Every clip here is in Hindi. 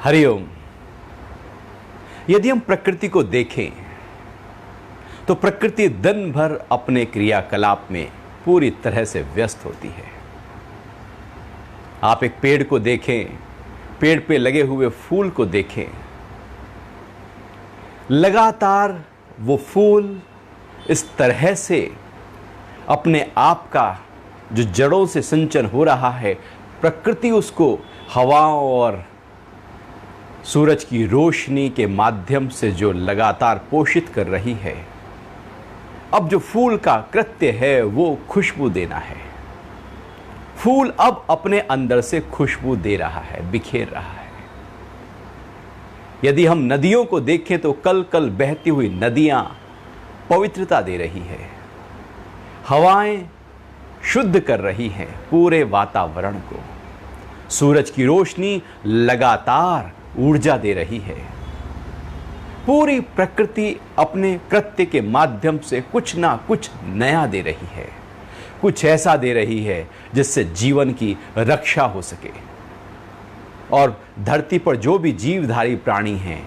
हरिओम। यदि हम प्रकृति को देखें तो प्रकृति दिन भर अपने क्रियाकलाप में पूरी तरह से व्यस्त होती है। आप एक पेड़ को देखें, पेड़ पे लगे हुए फूल को देखें, लगातार वो फूल इस तरह से अपने आप का जो जड़ों से सिंचन हो रहा है, प्रकृति उसको हवाओं और सूरज की रोशनी के माध्यम से जो लगातार पोषित कर रही है। अब जो फूल का कृत्य है वो खुशबू देना है। फूल अब अपने अंदर से खुशबू दे रहा है, बिखेर रहा है। यदि हम नदियों को देखें तो कल कल बहती हुई नदियां पवित्रता दे रही है, हवाएं शुद्ध कर रही हैं पूरे वातावरण को, सूरज की रोशनी लगातार ऊर्जा दे रही है। पूरी प्रकृति अपने कृत्य के माध्यम से कुछ ना कुछ नया दे रही है, कुछ ऐसा दे रही है जिससे जीवन की रक्षा हो सके और धरती पर जो भी जीवधारी प्राणी हैं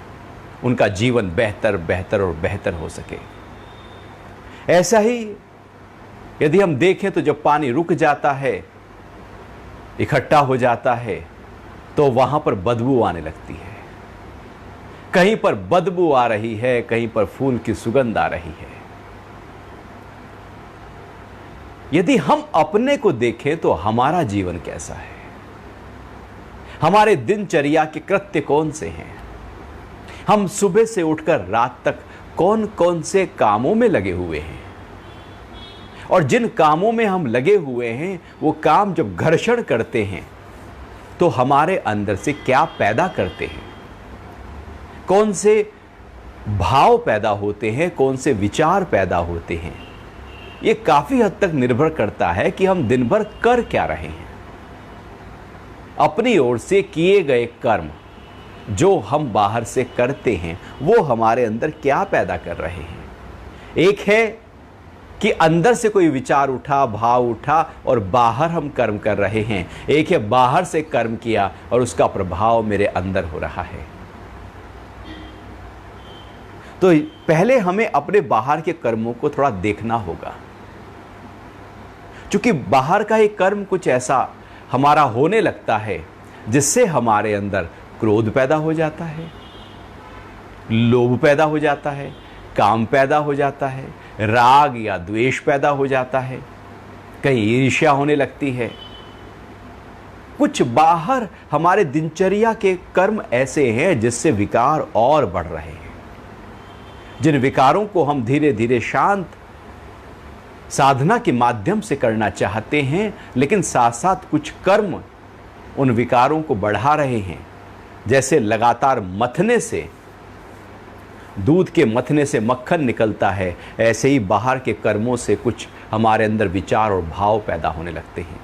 उनका जीवन बेहतर बेहतर और बेहतर हो सके। ऐसा ही यदि हम देखें तो जब पानी रुक जाता है, इकट्ठा हो जाता है, तो वहां पर बदबू आने लगती है। कहीं पर बदबू आ रही है, कहीं पर फूल की सुगंध आ रही है। यदि हम अपने को देखें तो हमारा जीवन कैसा है, हमारे दिनचर्या के कृत्य कौन से हैं, हम सुबह से उठकर रात तक कौन कौन से कामों में लगे हुए हैं, और जिन कामों में हम लगे हुए हैं वो काम जब घर्षण करते हैं तो हमारे अंदर से क्या पैदा करते हैं, कौन से भाव पैदा होते हैं, कौन से विचार पैदा होते हैं। ये काफी हद तक निर्भर करता है कि हम दिन भर कर क्या रहे हैं। अपनी ओर से किए गए कर्म जो हम बाहर से करते हैं वो हमारे अंदर क्या पैदा कर रहे हैं। एक है कि अंदर से कोई विचार उठा, भाव उठा और बाहर हम कर्म कर रहे हैं। एक है बाहर से कर्म किया और उसका प्रभाव मेरे अंदर हो रहा है। तो पहले हमें अपने बाहर के कर्मों को थोड़ा देखना होगा, क्योंकि बाहर का एक कर्म कुछ ऐसा हमारा होने लगता है जिससे हमारे अंदर क्रोध पैदा हो जाता है, लोभ पैदा हो जाता है, काम पैदा हो जाता है, राग या द्वेष पैदा हो जाता है, कहीं ईर्ष्या होने लगती है। कुछ बाहर हमारे दिनचर्या के कर्म ऐसे हैं जिससे विकार और बढ़ रहे हैं, जिन विकारों को हम धीरे धीरे शांत साधना के माध्यम से करना चाहते हैं, लेकिन साथ साथ कुछ कर्म उन विकारों को बढ़ा रहे हैं। जैसे लगातार मथने से, दूध के मथने से मक्खन निकलता है, ऐसे ही बाहर के कर्मों से कुछ हमारे अंदर विचार और भाव पैदा होने लगते हैं।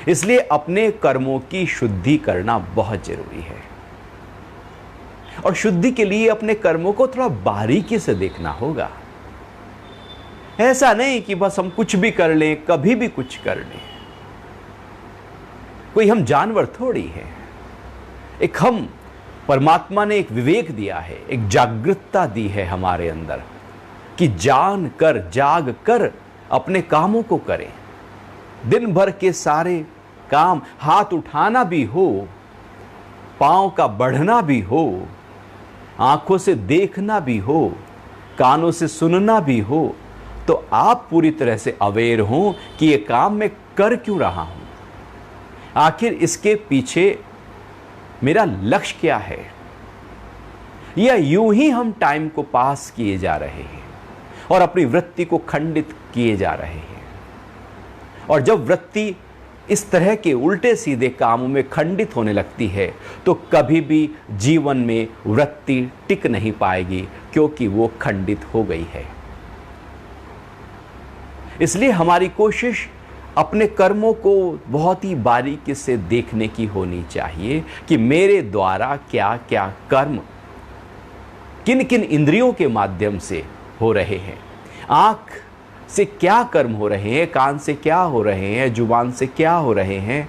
इसलिए अपने कर्मों की शुद्धि करना बहुत जरूरी है, और शुद्धि के लिए अपने कर्मों को थोड़ा बारीकी से देखना होगा। ऐसा नहीं कि बस हम कुछ भी कर लें, कभी भी कुछ कर लें। कोई हम जानवर थोड़ी हैं। एक हम परमात्मा ने एक विवेक दिया है, एक जागृतता दी है हमारे अंदर कि जान कर, जाग कर अपने कामों को करें। दिन भर के सारे काम, हाथ उठाना भी हो, पांव का बढ़ना भी हो, आंखों से देखना भी हो, कानों से सुनना भी हो, तो आप पूरी तरह से अवेयर हो कि ये काम मैं कर क्यों रहा हूं, आखिर इसके पीछे मेरा लक्ष्य क्या है। या यूं ही हम टाइम को पास किए जा रहे हैं और अपनी वृत्ति को खंडित किए जा रहे हैं। और जब वृत्ति इस तरह के उल्टे सीधे कामों में खंडित होने लगती है तो कभी भी जीवन में वृत्ति टिक नहीं पाएगी, क्योंकि वो खंडित हो गई है। इसलिए हमारी कोशिश अपने कर्मों को बहुत ही बारीकी से देखने की होनी चाहिए कि मेरे द्वारा क्या क्या कर्म किन किन इंद्रियों के माध्यम से हो रहे हैं। आंख से क्या कर्म हो रहे हैं, कान से क्या हो रहे हैं, जुबान से क्या हो रहे हैं,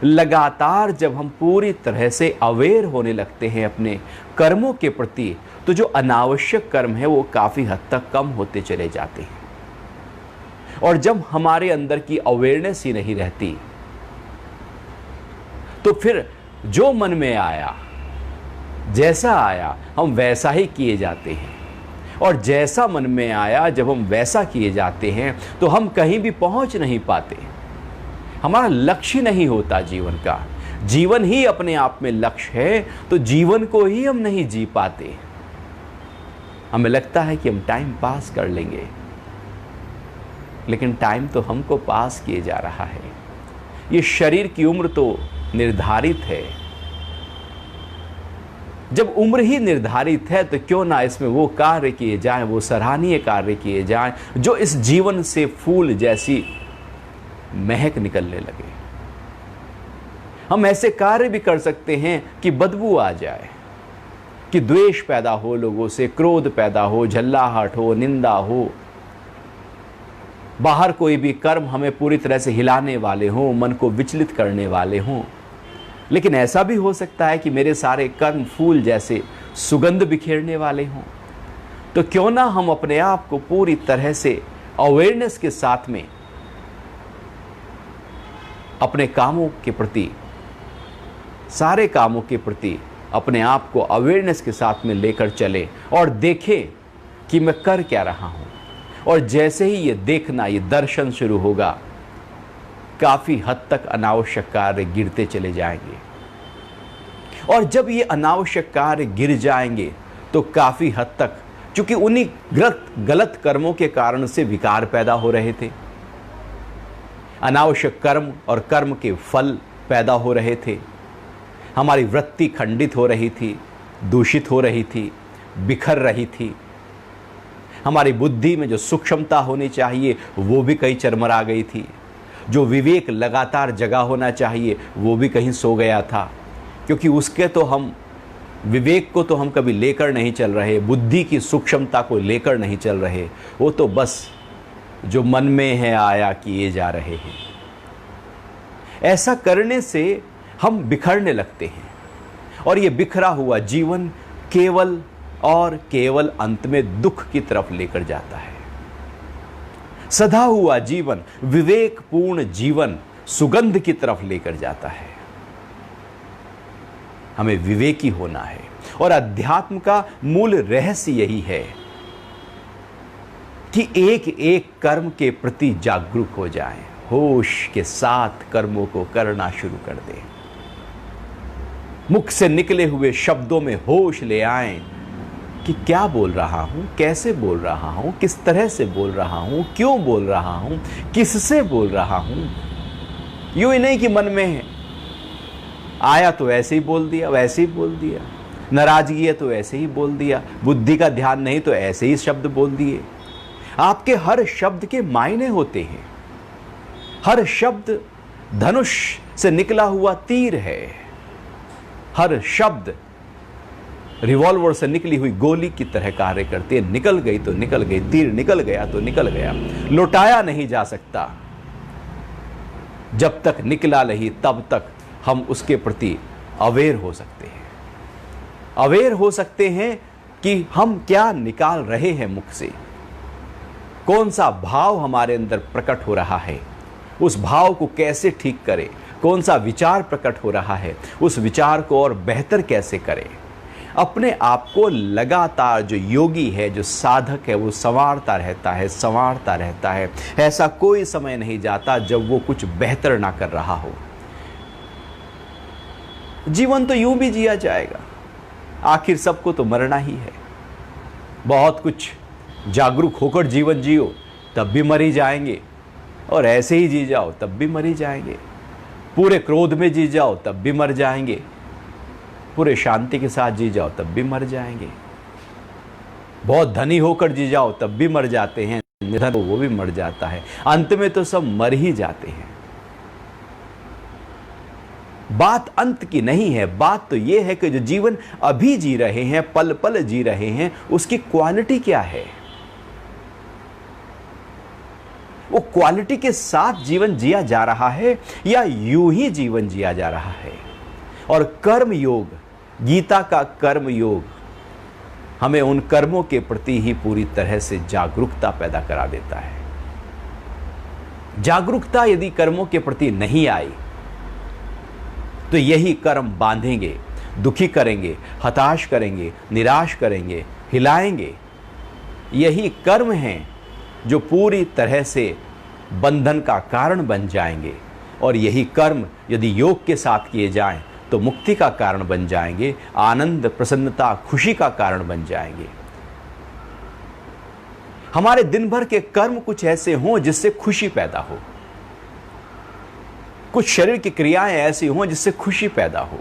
लगातार जब हम पूरी तरह से अवेयर होने लगते हैं अपने कर्मों के प्रति, तो जो अनावश्यक कर्म है वो काफ़ी हद तक कम होते चले जाते हैं। और जब हमारे अंदर की अवेयरनेस ही नहीं रहती, तो फिर जो मन में आया, जैसा आया, हम वैसा ही किए जाते हैं। और जैसा मन में आया जब हम वैसा किए जाते हैं तो हम कहीं भी पहुंच नहीं पाते। हमारा लक्ष्य नहीं होता जीवन का। जीवन ही अपने आप में लक्ष्य है, तो जीवन को ही हम नहीं जी पाते। हमें लगता है कि हम टाइम पास कर लेंगे, लेकिन टाइम तो हमको पास किए जा रहा है। ये शरीर की उम्र तो निर्धारित है। जब उम्र ही निर्धारित है तो क्यों ना इसमें वो कार्य किए जाएं, वो सराहनीय कार्य किए जाएं जो इस जीवन से फूल जैसी महक निकलने लगे। हम ऐसे कार्य भी कर सकते हैं कि बदबू आ जाए, कि द्वेष पैदा हो लोगों से, क्रोध पैदा हो, झल्लाहट हो, निंदा हो, बाहर कोई भी कर्म हमें पूरी तरह से हिलाने वाले हों, मन को विचलित करने वाले हों। लेकिन ऐसा भी हो सकता है कि मेरे सारे कर्म फूल जैसे सुगंध बिखेरने वाले हों। तो क्यों ना हम अपने आप को पूरी तरह से अवेयरनेस के साथ में अपने कामों के प्रति, सारे कामों के प्रति अपने आप को अवेयरनेस के साथ में लेकर चले और देखें कि मैं कर क्या रहा हूं। और जैसे ही ये देखना, ये दर्शन शुरू होगा, काफी हद तक अनावश्यक कार्य गिरते चले जाएंगे। और जब ये अनावश्यक कार्य गिर जाएंगे तो काफी हद तक, चूंकि उन्हीं गलत कर्मों के कारण से विकार पैदा हो रहे थे, अनावश्यक कर्म और कर्म के फल पैदा हो रहे थे, हमारी वृत्ति खंडित हो रही थी, दूषित हो रही थी, बिखर रही थी, हमारी बुद्धि में जो सूक्ष्मता होनी चाहिए वो भी कहीं चरमरा गई थी, जो विवेक लगातार जगा होना चाहिए वो भी कहीं सो गया था। क्योंकि उसके तो हम, विवेक को तो हम कभी लेकर नहीं चल रहे, बुद्धि की सूक्ष्मता को लेकर नहीं चल रहे, वो तो बस जो मन में है आया किए जा रहे हैं। ऐसा करने से हम बिखरने लगते हैं और ये बिखरा हुआ जीवन केवल और केवल अंत में दुख की तरफ लेकर जाता है। सधा हुआ जीवन, विवेकपूर्ण जीवन सुगंध की तरफ लेकर जाता है। हमें विवेकी होना है और अध्यात्म का मूल रहस्य यही है कि एक एक कर्म के प्रति जागरूक हो जाएं, होश के साथ कर्मों को करना शुरू कर दें। मुख से निकले हुए शब्दों में होश ले आएं कि क्या बोल रहा हूं, कैसे बोल रहा हूं, किस तरह से बोल रहा हूं, क्यों बोल रहा हूं, किससे बोल रहा हूं। यूं ही नहीं कि मन में आया तो ऐसे ही बोल दिया, वैसे ही बोल दिया, नाराजगी है तो ऐसे ही बोल दिया, बुद्धि का ध्यान नहीं तो ऐसे ही शब्द बोल दिए। आपके हर शब्द के मायने होते हैं। हर शब्द धनुष से निकला हुआ तीर है। हर शब्द रिवॉल्वर से निकली हुई गोली की तरह कार्य करती है। निकल गई तो निकल गई, तीर निकल गया तो निकल गया, लौटाया नहीं जा सकता। जब तक निकला नहीं तब तक हम उसके प्रति अवेयर हो सकते हैं। अवेयर हो सकते हैं कि हम क्या निकाल रहे हैं मुख से, कौन सा भाव हमारे अंदर प्रकट हो रहा है, उस भाव को कैसे ठीक करें, कौन सा विचार प्रकट हो रहा है, उस विचार को और बेहतर कैसे करें। अपने आप को लगातार, जो योगी है, जो साधक है, वो संवारता रहता है, संवारता रहता है। ऐसा कोई समय नहीं जाता जब वो कुछ बेहतर ना कर रहा हो। जीवन तो यूं भी जिया जाएगा, आखिर सबको तो मरना ही है। बहुत कुछ जागरूक होकर जीवन जियो तब भी मर ही जाएंगे, और ऐसे ही जी जाओ तब भी मर ही जाएंगे। पूरे क्रोध में जी जाओ तब भी मर जाएंगे, पूरे शांति के साथ जी जाओ तब भी मर जाएंगे। बहुत धनी होकर जी जाओ तब भी मर जाते हैं, निधन वो भी मर जाता है। अंत में तो सब मर ही जाते हैं। बात अंत की नहीं है, बात तो ये है कि जो जीवन अभी जी रहे हैं, पल पल जी रहे हैं, उसकी क्वालिटी क्या है। वो क्वालिटी के साथ जीवन जिया जा रहा है या यूं ही जीवन जिया जा रहा है। और कर्म योग, गीता का कर्म योग हमें उन कर्मों के प्रति ही पूरी तरह से जागरूकता पैदा करा देता है। जागरूकता यदि कर्मों के प्रति नहीं आई तो यही कर्म बांधेंगे, दुखी करेंगे, हताश करेंगे, निराश करेंगे, हिलाएंगे। यही कर्म हैं जो पूरी तरह से बंधन का कारण बन जाएंगे। और यही कर्म यदि योग के साथ किए जाएं तो मुक्ति का कारण बन जाएंगे, आनंद, प्रसन्नता, खुशी का कारण बन जाएंगे। हमारे दिन भर के कर्म कुछ ऐसे हों जिससे खुशी पैदा हो, कुछ शरीर की क्रियाएं ऐसी हों जिससे खुशी पैदा हो,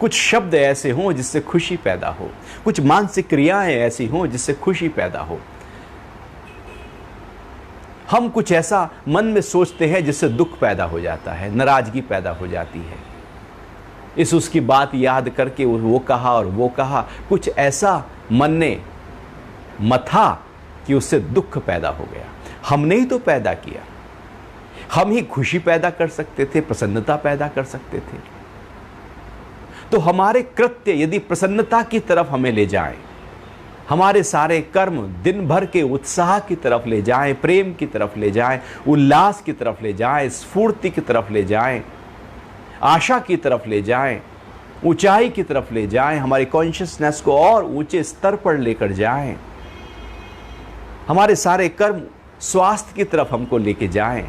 कुछ शब्द ऐसे हों जिससे खुशी पैदा हो, कुछ मानसिक क्रियाएं ऐसी हों जिससे खुशी पैदा हो। हम कुछ ऐसा मन में सोचते हैं जिससे दुख पैदा हो जाता है, नाराजगी पैदा हो जाती है। इस उसकी बात याद करके वो कहा और वो कहा, कुछ ऐसा मन ने मथा कि उससे दुख पैदा हो गया। हमने ही तो पैदा किया। हम ही खुशी पैदा कर सकते थे, प्रसन्नता पैदा कर सकते थे। तो हमारे कृत्य यदि प्रसन्नता की तरफ हमें ले जाएं, हमारे सारे कर्म दिन भर के उत्साह की तरफ ले जाएं, प्रेम की तरफ ले जाएं, उल्लास की तरफ ले जाएं, स्फूर्ति की तरफ ले जाएं, आशा की तरफ ले जाएं, ऊंचाई की तरफ ले जाएं, हमारी कॉन्शियसनेस को और ऊंचे स्तर पर लेकर जाएं, हमारे सारे कर्म स्वास्थ्य की तरफ हमको लेके जाएं,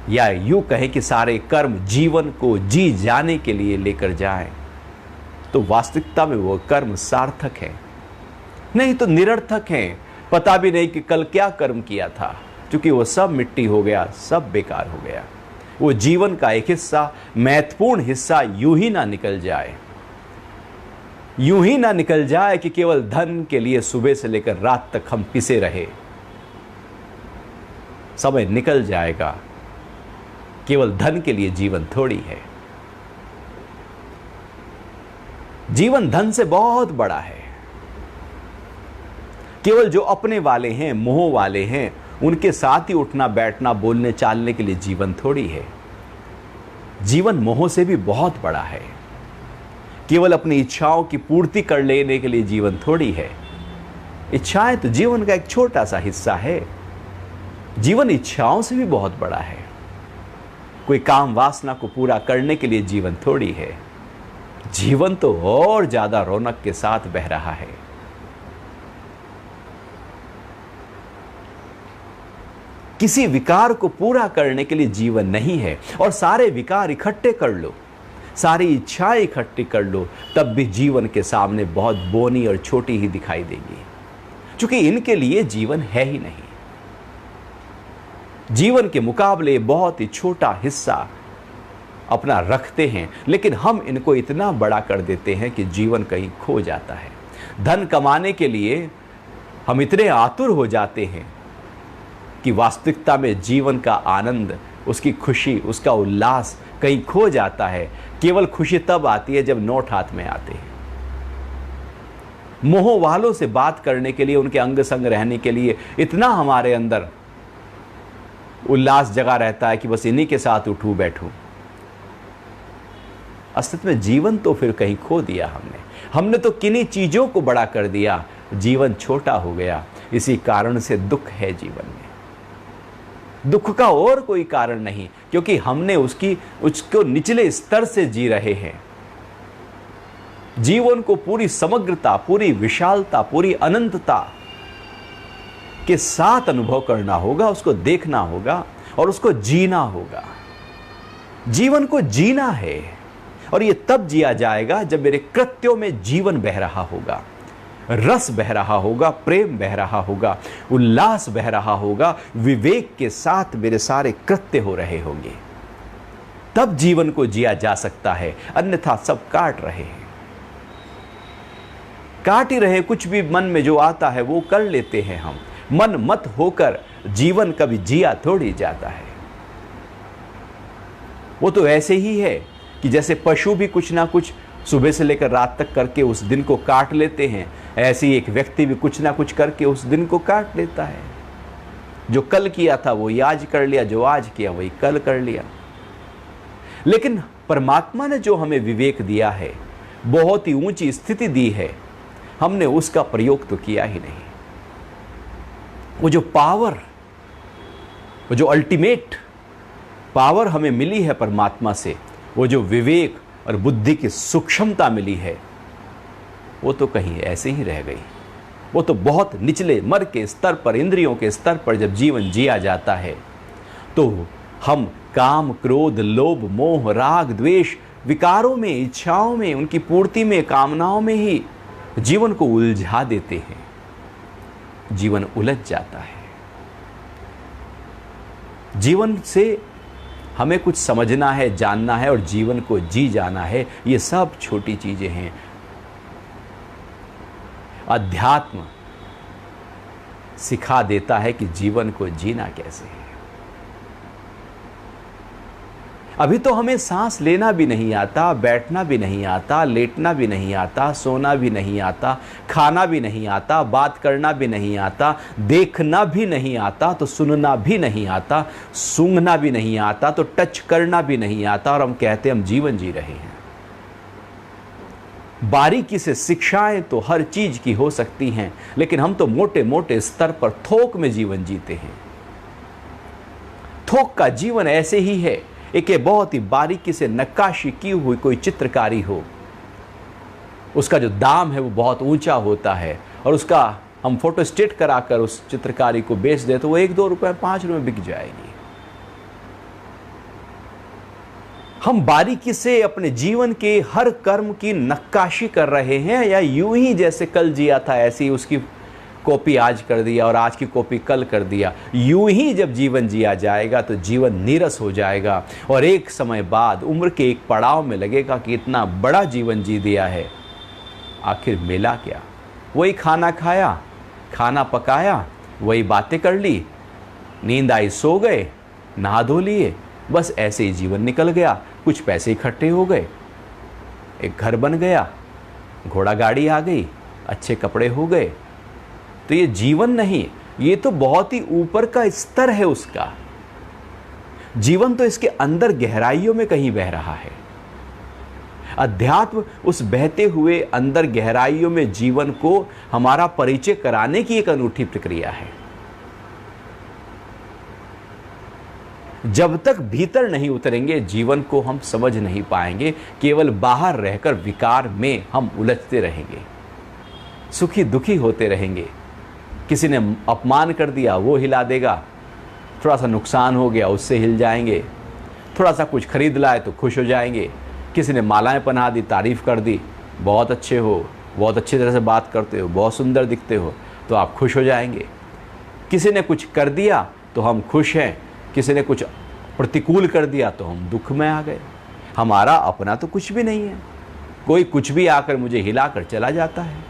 या यूं कहें कि सारे कर्म जीवन को जी जाने के लिए लेकर जाएं, तो वास्तविकता में वो कर्म सार्थक है। नहीं तो निरर्थक है। पता भी नहीं कि कल क्या कर्म किया था, क्योंकि वो सब मिट्टी हो गया, सब बेकार हो गया। वो जीवन का एक हिस्सा, महत्वपूर्ण हिस्सा यूं ही ना निकल जाए, यूं ही ना निकल जाए कि केवल धन के लिए सुबह से लेकर रात तक हम पिसे रहे। समय निकल जाएगा। केवल धन के लिए जीवन थोड़ी है। जीवन धन से बहुत बड़ा है। केवल जो अपने वाले हैं, मोह वाले हैं, उनके साथ ही उठना बैठना बोलने चालने के लिए जीवन थोड़ी है। जीवन मोह से भी बहुत बड़ा है। केवल अपनी इच्छाओं की पूर्ति कर लेने के लिए जीवन थोड़ी है। इच्छाएं तो जीवन का एक छोटा सा हिस्सा है। जीवन इच्छाओं से भी बहुत बड़ा है। कोई काम वासना को पूरा करने के लिए जीवन थोड़ी है। जीवन तो और ज्यादा रौनक के साथ बह रहा है। किसी विकार को पूरा करने के लिए जीवन नहीं है। और सारे विकार इकट्ठे कर लो, सारी इच्छाएं इकट्ठी कर लो, तब भी जीवन के सामने बहुत बोनी और छोटी ही दिखाई देगी, क्योंकि इनके लिए जीवन है ही नहीं। जीवन के मुकाबले बहुत ही छोटा हिस्सा अपना रखते हैं, लेकिन हम इनको इतना बड़ा कर देते हैं कि जीवन कहीं खो जाता है। धन कमाने के लिए हम इतने आतुर हो जाते हैं कि वास्तविकता में जीवन का आनंद, उसकी खुशी, उसका उल्लास कहीं खो जाता है। केवल खुशी तब आती है जब नोट हाथ में आते हैं। मोह वालों से बात करने के लिए, उनके अंग संग रहने के लिए इतना हमारे अंदर उल्लास जगा रहता है कि बस इन्हीं के साथ उठूं बैठूं। अस्तित्व में जीवन तो फिर कहीं खो दिया हमने तो किन्हीं चीजों को बड़ा कर दिया, जीवन छोटा हो गया। इसी कारण से दुख है जीवन में। दुख का और कोई कारण नहीं, क्योंकि हमने उसको निचले स्तर से जी रहे हैं। जीवन को पूरी समग्रता, पूरी विशालता, पूरी अनंतता के साथ अनुभव करना होगा, उसको देखना होगा और उसको जीना होगा। जीवन को जीना है, और यह तब जिया जाएगा जब मेरे कृत्यों में जीवन बह रहा होगा, रस बह रहा होगा, प्रेम बह रहा होगा, उल्लास बह रहा होगा, विवेक के साथ मेरे सारे कृत्य हो रहे होंगे। तब जीवन को जिया जा सकता है। अन्यथा सब काट रहे हैं, काट ही रहे। कुछ भी मन में जो आता है वो कर लेते हैं हम। मन मत होकर जीवन कभी जिया थोड़ी जाता है। वो तो ऐसे ही है कि जैसे पशु भी कुछ ना कुछ सुबह से लेकर रात तक करके उस दिन को काट लेते हैं, ऐसे ही एक व्यक्ति भी कुछ ना कुछ करके उस दिन को काट लेता है। जो कल किया था वही आज कर लिया, जो आज किया वही कल कर लिया। लेकिन परमात्मा ने जो हमें विवेक दिया है, बहुत ही ऊंची स्थिति दी है, हमने उसका प्रयोग तो किया ही नहीं। वो जो पावर, वो जो अल्टीमेट पावर हमें मिली है परमात्मा से, वो जो विवेक और बुद्धि की सूक्ष्मता मिली है, वो तो कहीं ऐसे ही रह गई। वो तो बहुत निचले मर के स्तर पर, इंद्रियों के स्तर पर जब जीवन जिया जाता है तो हम काम, क्रोध, लोभ, मोह, राग, द्वेष, विकारों में, इच्छाओं में, उनकी पूर्ति में, कामनाओं में ही जीवन को उलझा देते हैं। जीवन उलझ जाता है। जीवन से हमें कुछ समझना है, जानना है और जीवन को जी जाना है। ये सब छोटी चीजें हैं। अध्यात्म सिखा देता है कि जीवन को जीना कैसे है। अभी तो हमें सांस लेना भी नहीं आता, बैठना भी नहीं आता, लेटना भी नहीं आता, सोना भी नहीं आता, खाना भी नहीं आता, बात करना भी नहीं आता, देखना भी नहीं आता तो सुनना भी नहीं आता, सूंघना भी नहीं आता तो टच करना भी नहीं आता, और हम कहते हैं हम जीवन जी रहे हैं। बारीकी से शिक्षाएं तो हर चीज की हो सकती हैं, लेकिन हम तो मोटे मोटे स्तर पर थोक में जीवन जीते हैं। थोक का जीवन ऐसे ही है, एक बहुत ही बारीकी से नक्काशी की हुई कोई चित्रकारी हो, उसका जो दाम है वो बहुत ऊंचा होता है, और उसका हम फोटो स्टेट कराकर उस चित्रकारी को बेच दे तो वो 1-2 रुपए 5 रुपए बिक जाएगी। हम बारीकी से अपने जीवन के हर कर्म की नक्काशी कर रहे हैं, या यूं ही जैसे कल जिया था ऐसी उसकी कॉपी आज कर दिया और आज की कॉपी कल कर दिया। यूं ही जब जीवन जिया जाएगा तो जीवन नीरस हो जाएगा, और एक समय बाद उम्र के एक पड़ाव में लगेगा कि इतना बड़ा जीवन जी दिया है, आखिर मिला क्या? वही खाना खाया, खाना पकाया, वही बातें कर ली, नींद आई सो गए, नहा धो लिए, बस ऐसे ही जीवन निकल गया। कुछ पैसे इकट्ठे हो गए, एक घर बन गया, घोड़ा गाड़ी आ गई, अच्छे कपड़े हो गए, तो ये जीवन नहीं, ये तो बहुत ही ऊपर का स्तर है उसका। जीवन तो इसके अंदर गहराइयों में कहीं बह रहा है। अध्यात्म उस बहते हुए अंदर गहराइयों में जीवन को हमारा परिचय कराने की एक अनूठी प्रक्रिया है। जब तक भीतर नहीं उतरेंगे जीवन को हम समझ नहीं पाएंगे, केवल बाहर रहकर विकार में हम उलझते रहेंगे, सुखी दुखी होते रहेंगे। किसी ने अपमान कर दिया वो हिला देगा, थोड़ा सा नुकसान हो गया उससे हिल जाएंगे, थोड़ा सा कुछ खरीद लाए तो खुश हो जाएंगे। किसी ने मालाएं पहना दी, तारीफ कर दी, बहुत अच्छे हो, बहुत अच्छी तरह से बात करते हो, बहुत सुंदर दिखते हो, तो आप खुश हो जाएंगे। किसी ने कुछ कर दिया तो हम खुश हैं, किसी ने कुछ प्रतिकूल कर दिया तो हम दुख में आ गए। हमारा अपना तो कुछ भी नहीं है, कोई कुछ भी आकर मुझे हिलाकर चला जाता है।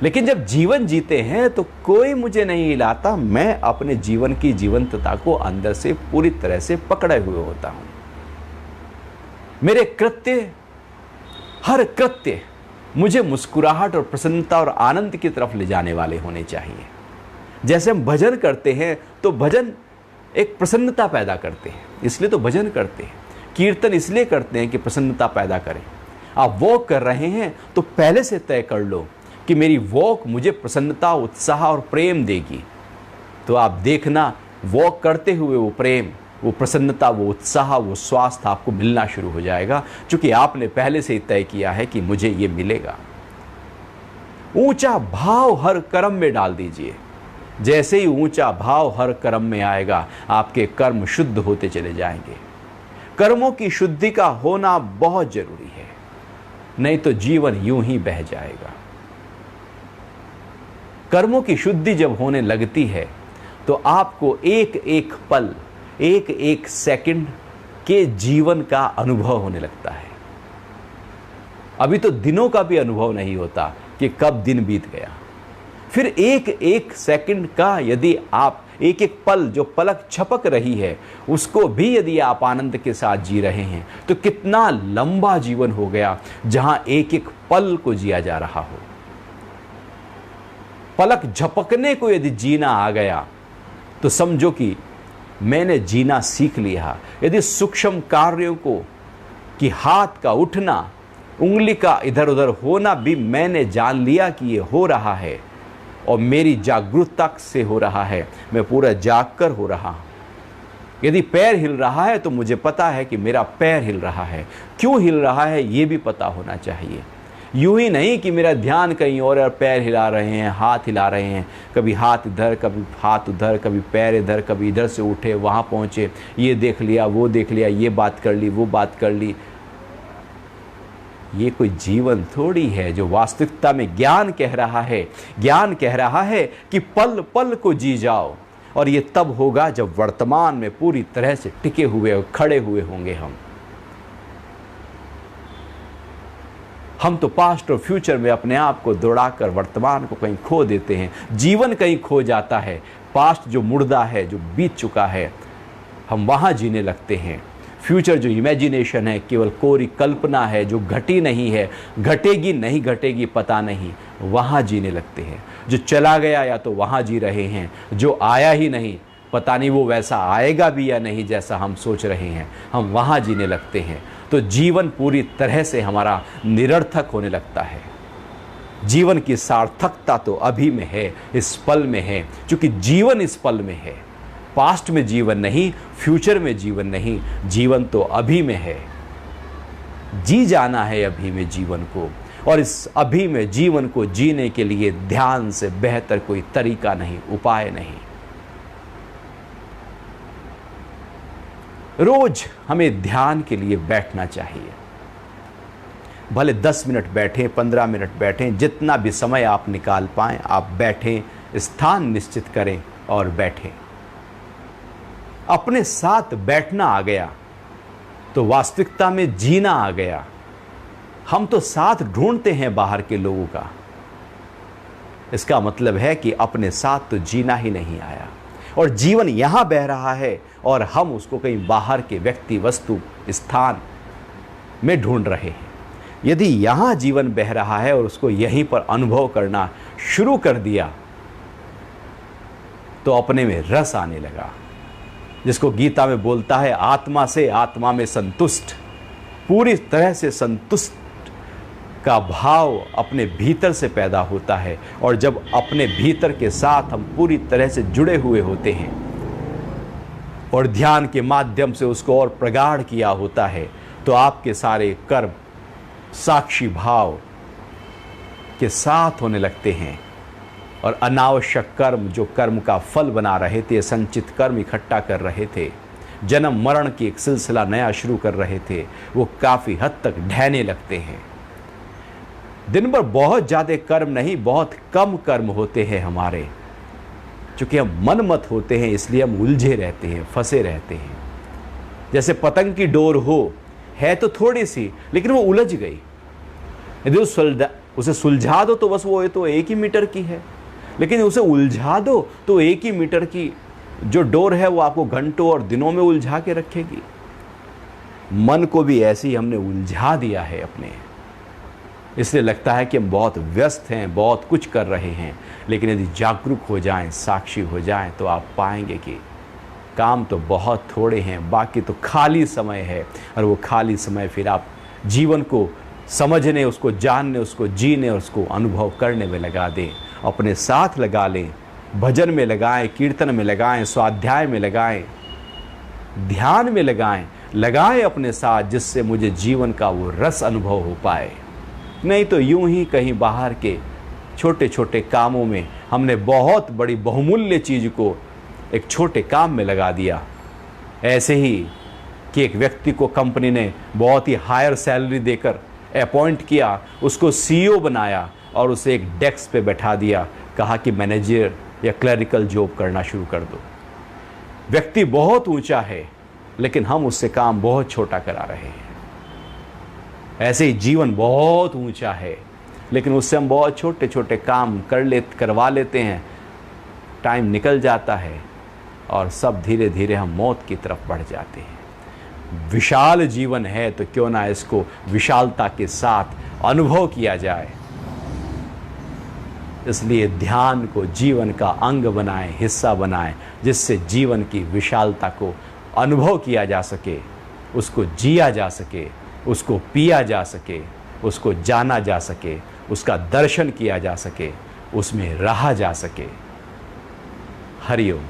लेकिन जब जीवन जीते हैं तो कोई मुझे नहीं हिलाता, मैं अपने जीवन की जीवंतता को अंदर से पूरी तरह से पकड़े हुए होता हूं। मेरे कृत्य, हर कृत्य मुझे मुस्कुराहट और प्रसन्नता और आनंद की तरफ ले जाने वाले होने चाहिए। जैसे हम भजन करते हैं तो भजन एक प्रसन्नता पैदा करते हैं, इसलिए तो भजन करते हैं। कीर्तन इसलिए करते हैं कि प्रसन्नता पैदा करें। आप वॉक कर रहे हैं तो पहले से तय कर लो कि मेरी वॉक मुझे प्रसन्नता, उत्साह और प्रेम देगी, तो आप देखना वॉक करते हुए वो प्रेम, वो प्रसन्नता, वो उत्साह, वो स्वास्थ्य आपको मिलना शुरू हो जाएगा, क्योंकि आपने पहले से ही तय किया है कि मुझे ये मिलेगा। ऊंचा भाव हर कर्म में डाल दीजिए। जैसे ही ऊंचा भाव हर कर्म में आएगा, आपके कर्म शुद्ध होते चले जाएंगे। कर्मों की शुद्धि का होना बहुत जरूरी है, नहीं तो जीवन यूं ही बह जाएगा। कर्मों की शुद्धि जब होने लगती है तो आपको एक एक पल, एक एक सेकंड के जीवन का अनुभव होने लगता है। अभी तो दिनों का भी अनुभव नहीं होता कि कब दिन बीत गया। फिर एक एक सेकंड का यदि आप, एक एक पल जो पलक छपक रही है उसको भी यदि आप आनंद के साथ जी रहे हैं तो कितना लंबा जीवन हो गया जहां एक एक पल को जिया जा रहा हो। पलक झपकने को यदि जीना आ गया तो समझो कि मैंने जीना सीख लिया। यदि सूक्ष्म कार्यों को कि हाथ का उठना, उंगली का इधर उधर होना भी मैंने जान लिया कि ये हो रहा है और मेरी जागरूकता से हो रहा है, मैं पूरा जाग कर हो रहा हूं। यदि पैर हिल रहा है तो मुझे पता है कि मेरा पैर हिल रहा है, क्यों हिल रहा है ये भी पता होना चाहिए। यूं ही नहीं कि मेरा ध्यान कहीं और पैर हिला रहे हैं, हाथ हिला रहे हैं, कभी हाथ इधर कभी हाथ उधर, कभी पैर इधर, कभी इधर से उठे वहाँ पहुँचे, ये देख लिया वो देख लिया, ये बात कर ली वो बात कर ली। ये कोई जीवन थोड़ी है जो वास्तविकता में ज्ञान कह रहा है। ज्ञान कह रहा है कि पल पल को जी जाओ, और ये तब होगा जब वर्तमान में पूरी तरह से टिके हुए और खड़े हुए होंगे हम तो पास्ट और फ्यूचर में अपने आप को दौड़ाकर वर्तमान को कहीं खो देते हैं। जीवन कहीं खो जाता है। पास्ट जो मुर्दा है, जो बीत चुका है, हम वहाँ जीने लगते हैं। फ्यूचर जो इमेजिनेशन है, केवल कोरी कल्पना है जो घटी नहीं है, घटेगी नहीं घटेगी पता नहीं, वहाँ जीने लगते हैं। जो चला गया या तो वहाँ जी रहे हैं, जो आया ही नहीं पता नहीं वो वैसा आएगा भी या नहीं जैसा हम सोच रहे हैं, हम वहाँ जीने लगते हैं। तो जीवन पूरी तरह से हमारा निरर्थक होने लगता है। जीवन की सार्थकता तो अभी में है, इस पल में है, क्योंकि जीवन इस पल में है। पास्ट में जीवन नहीं, फ्यूचर में जीवन नहीं, जीवन तो अभी में है। जी जाना है अभी में जीवन को, और इस अभी में जीवन को जीने के लिए ध्यान से बेहतर कोई तरीका नहीं, उपाय नहीं। रोज हमें ध्यान के लिए बैठना चाहिए। भले 10 मिनट बैठें, 15 मिनट बैठें, जितना भी समय आप निकाल पाएं आप बैठें, स्थान निश्चित करें और बैठें। अपने साथ बैठना आ गया तो वास्तविकता में जीना आ गया। हम तो साथ ढूंढते हैं बाहर के लोगों का, इसका मतलब है कि अपने साथ तो जीना ही नहीं आया, और जीवन यहां बह रहा है और हम उसको कहीं बाहर के व्यक्ति, वस्तु, स्थान में ढूंढ रहे हैं। यदि यहां जीवन बह रहा है और उसको यहीं पर अनुभव करना शुरू कर दिया तो अपने में रस आने लगा, जिसको गीता में बोलता है आत्मा से आत्मा में संतुष्ट। पूरी तरह से संतुष्ट का भाव अपने भीतर से पैदा होता है, और जब अपने भीतर के साथ हम पूरी तरह से जुड़े हुए होते हैं और ध्यान के माध्यम से उसको और प्रगाढ़ किया होता है, तो आपके सारे कर्म साक्षी भाव के साथ होने लगते हैं, और अनावश्यक कर्म जो कर्म का फल बना रहे थे, संचित कर्म इकट्ठा कर रहे थे, जन्म मरण की एक सिलसिला नया शुरू कर रहे थे, वो काफ़ी हद तक ढहने लगते हैं। दिन भर बहुत ज़्यादा कर्म नहीं, बहुत कम कर्म होते हैं हमारे। चूँकि हम मनमत होते हैं इसलिए हम उलझे रहते हैं, फंसे रहते हैं। जैसे पतंग की डोर हो, है तो थोड़ी सी लेकिन वो उलझ गई। यदि उसे सुलझा दो तो बस वो तो 1 ही मीटर की है, लेकिन उसे उलझा दो तो 1 ही मीटर की जो डोर है वो आपको घंटों और दिनों में उलझा के रखेगी। मन को भी ऐसे ही हमने उलझा दिया है अपने, इसलिए लगता है कि हम बहुत व्यस्त हैं, बहुत कुछ कर रहे हैं। लेकिन यदि जागरूक हो जाएं, साक्षी हो जाएं, तो आप पाएंगे कि काम तो बहुत थोड़े हैं, बाकी तो खाली समय है। और वो खाली समय फिर आप जीवन को समझने, उसको जानने, उसको जीने और उसको अनुभव करने में लगा दें। अपने साथ लगा लें, भजन में लगाएं, कीर्तन में लगाएं, स्वाध्याय में लगाएं, ध्यान में लगाएं अपने साथ, जिससे मुझे जीवन का वो रस अनुभव हो पाए। नहीं तो यूं ही कहीं बाहर के छोटे छोटे कामों में हमने बहुत बड़ी बहुमूल्य चीज़ को एक छोटे काम में लगा दिया। ऐसे ही कि एक व्यक्ति को कंपनी ने बहुत ही हायर सैलरी देकर अपॉइंट किया, उसको सीईओ बनाया और उसे एक डेस्क पे बैठा दिया, कहा कि मैनेजर या क्लरिकल जॉब करना शुरू कर दो। व्यक्ति बहुत ऊंचा है लेकिन हम उससे काम बहुत छोटा करा रहे हैं। ऐसे ही जीवन बहुत ऊंचा है लेकिन उससे हम बहुत छोटे छोटे काम करवा लेते हैं। टाइम निकल जाता है और सब धीरे धीरे हम मौत की तरफ बढ़ जाते हैं। विशाल जीवन है तो क्यों ना इसको विशालता के साथ अनुभव किया जाए। इसलिए ध्यान को जीवन का अंग बनाएं, हिस्सा बनाएं, जिससे जीवन की विशालता को अनुभव किया जा सके, उसको जिया जा सके, उसको पिया जा सके, उसको जाना जा सके, उसका दर्शन किया जा सके, उसमें रहा जा सके। हरिओम।